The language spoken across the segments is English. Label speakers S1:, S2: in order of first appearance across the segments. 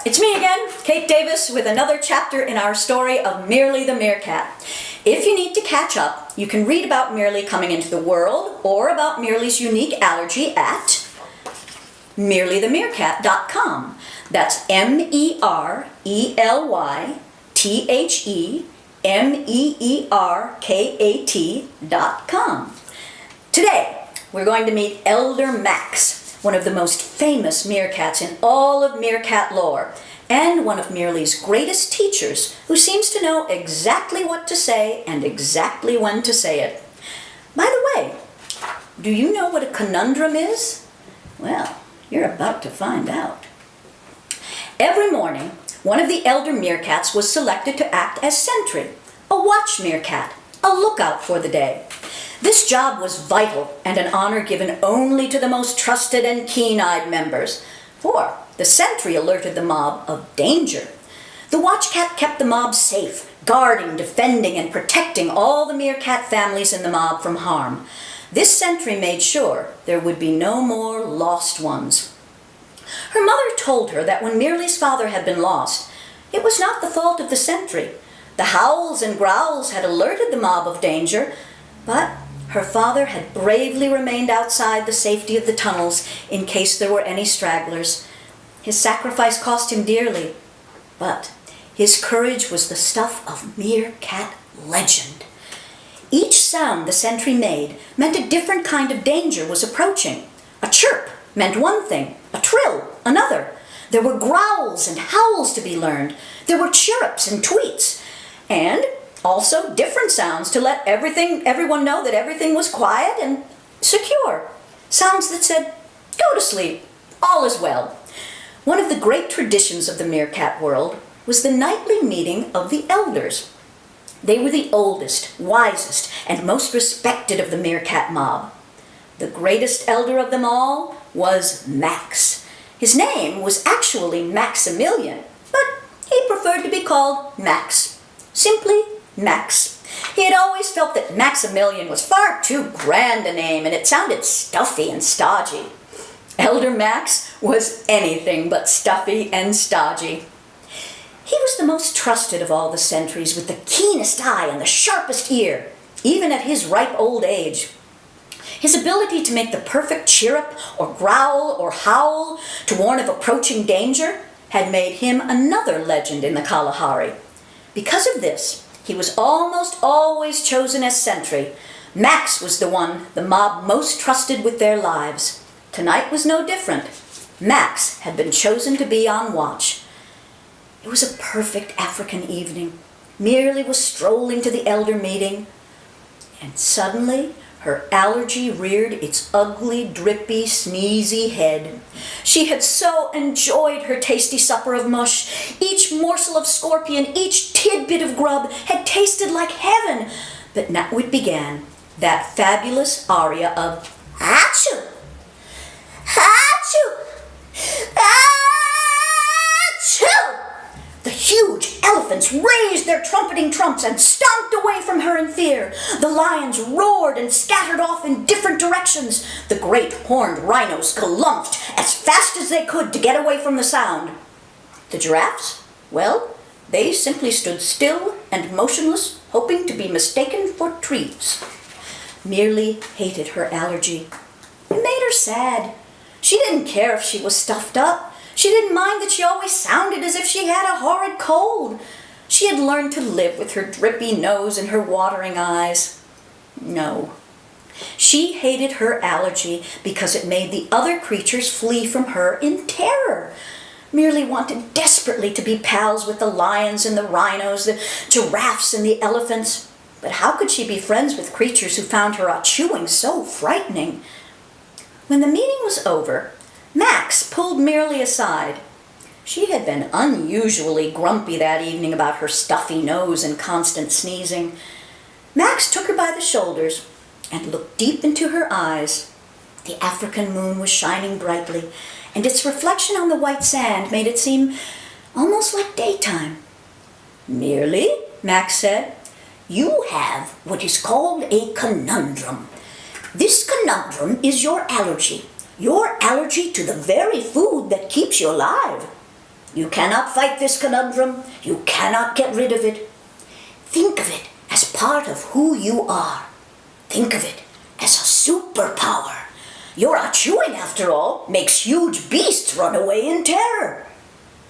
S1: it's me again, Cate Davis, with another chapter in our story of Merely the Meerkat. If you need to catch up, you can read about Merely coming into the world or about Merely's unique allergy at merelythemeerkat.com. That's MERLYTHEMEERKAT.com. Today, we're going to meet Elder Max, one of the most famous meerkats in all of meerkat lore, and one of Merely's greatest teachers, who seems to know exactly what to say and exactly when to say it. By the way, do you know what a conundrum is? Well, you're about to find out. Every morning, one of the elder meerkats was selected to act as sentry, a watch meerkat, a lookout for the day. This job was vital and an honor given only to the most trusted and keen-eyed members, for the sentry alerted the mob of danger. The watch cat kept the mob safe, guarding, defending, and protecting all the meerkat families in the mob from harm. This sentry made sure there would be no more lost ones. Her mother told her that when Merely's father had been lost, it was not the fault of the sentry. The howls and growls had alerted the mob of danger, but her father had bravely remained outside the safety of the tunnels in case there were any stragglers. His sacrifice cost him dearly, but his courage was the stuff of meerkat legend. Each sound the sentry made meant a different kind of danger was approaching. A chirp meant one thing, a trill another. There were growls and howls to be learned. There were chirrups and tweets, and also different sounds to let everyone know that everything was quiet and secure. Sounds that said, "Go to sleep, all is well." One of the great traditions of the meerkat world was the nightly meeting of the elders. They were the oldest, wisest, and most respected of the meerkat mob. The greatest elder of them all was Max. His name was actually Maximilian, but he preferred to be called Max. Simply Max. He had always felt that Maximilian was far too grand a name, and it sounded stuffy and stodgy. Elder Max was anything but stuffy and stodgy. He was the most trusted of all the sentries, with the keenest eye and the sharpest ear, even at his ripe old age. His ability to make the perfect chirrup or growl or howl to warn of approaching danger had made him another legend in the Kalahari. Because of this, he was almost always chosen as sentry. Max was the one the mob most trusted with their lives. Tonight was no different. Max had been chosen to be on watch. It was a perfect African evening. Merely was strolling to the elder meeting, and suddenly her allergy reared its ugly, drippy, sneezy head. She had so enjoyed her tasty supper of mush. Each morsel of scorpion, each tidbit of grub had tasted like heaven. But now it began, that fabulous aria of "Achoo! Achoo! Achoo!" The huge elephants raised their trumpeting trumps and stomped away from her in fear. The lions roared and scattered off in different directions. The great horned rhinos galumped as fast as they could to get away from the sound. The giraffes, well, they simply stood still and motionless, hoping to be mistaken for trees. Merely hated her allergy. It made her sad. She didn't care if she was stuffed up. She didn't mind that she always sounded as if she had a horrid cold. She had learned to live with her drippy nose and her watering eyes. No. She hated her allergy because it made the other creatures flee from her in terror. Merely wanted desperately to be pals with the lions and the rhinos, the giraffes and the elephants. But how could she be friends with creatures who found her chewing so frightening? When the meeting was over, Max pulled Merely aside. She had been unusually grumpy that evening about her stuffy nose and constant sneezing. Max took her by the shoulders and looked deep into her eyes. The African moon was shining brightly, and its reflection on the white sand made it seem almost like daytime. "Merely," Max said, "you have what is called a conundrum. This conundrum is your allergy to the very food that keeps you alive." You cannot fight this conundrum. You cannot get rid of it. Think of it as part of who you are. Think of it as a superpower. Your chewing, after all, makes huge beasts run away in terror.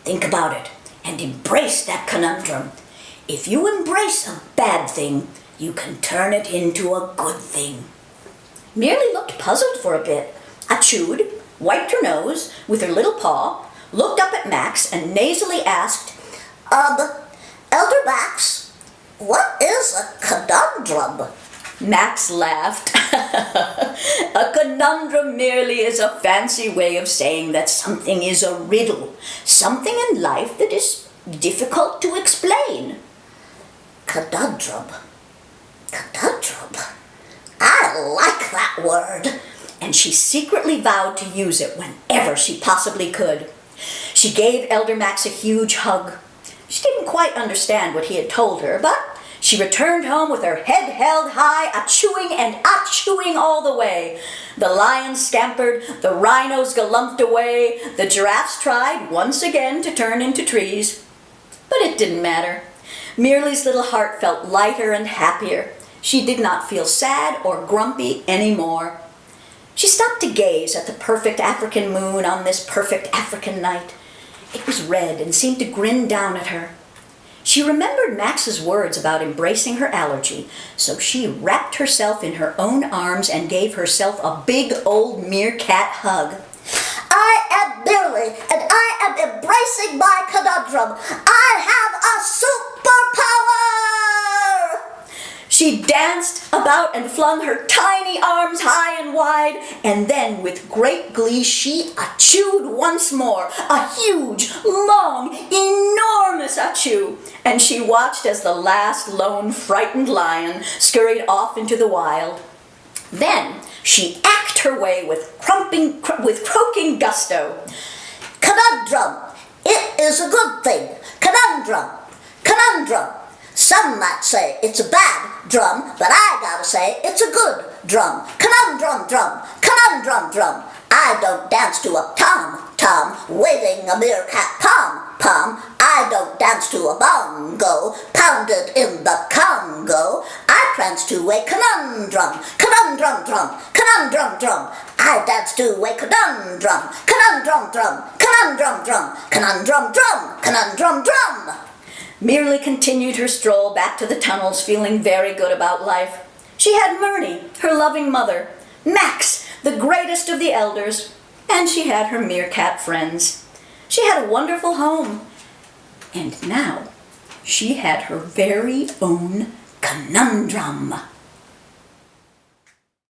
S1: Think about it and embrace that conundrum. If you embrace a bad thing, you can turn it into a good thing. Merely looked puzzled for a bit. Chewed, wiped her nose with her little paw, looked up at Max and nasally asked, Elder Max, what is a conundrum? Max laughed. A conundrum merely is a fancy way of saying that something is a riddle, something in life that is difficult to explain. Conundrum. Conundrum. I like that word. And she secretly vowed to use it whenever she possibly could. She gave Elder Max a huge hug. She didn't quite understand what he had told her, but she returned home with her head held high, a-chewing and a-chewing all the way. The lions scampered, the rhinos galumphed away, the giraffes tried once again to turn into trees. But it didn't matter. Merely's little heart felt lighter and happier. She did not feel sad or grumpy anymore. She stopped to gaze at the perfect African moon on this perfect African night. It was red and seemed to grin down at her. She remembered Max's words about embracing her allergy, so she wrapped herself in her own arms and gave herself a big old meerkat hug. I am Merely, and I am embracing my conundrum. I have a superpower! She danced about and flung her tiny arms high and wide, and then with great glee she chewed once more, a huge, long, enormous chew, and she watched as the last lone frightened lion scurried off into the wild. Then she acted her way with croaking gusto. Conundrum, it is a good thing. Conundrum, conundrum. Some might say it's a bad drum, but I gotta say it's a good drum. Conundrum drum, conundrum drum. I don't dance to a tom-tom, waving a meerkat pom-pom. I don't dance to a bongo, pounded in the Congo. I prance to a conundrum, conundrum drum, conundrum drum. I dance to a conundrum, conundrum drum, conundrum drum, conundrum drum, conundrum drum. Merely continued her stroll back to the tunnels, feeling very good about life. She had Myrnie, her loving mother, Max, the greatest of the elders, and she had her meerkat friends. She had a wonderful home, and now she had her very own conundrum.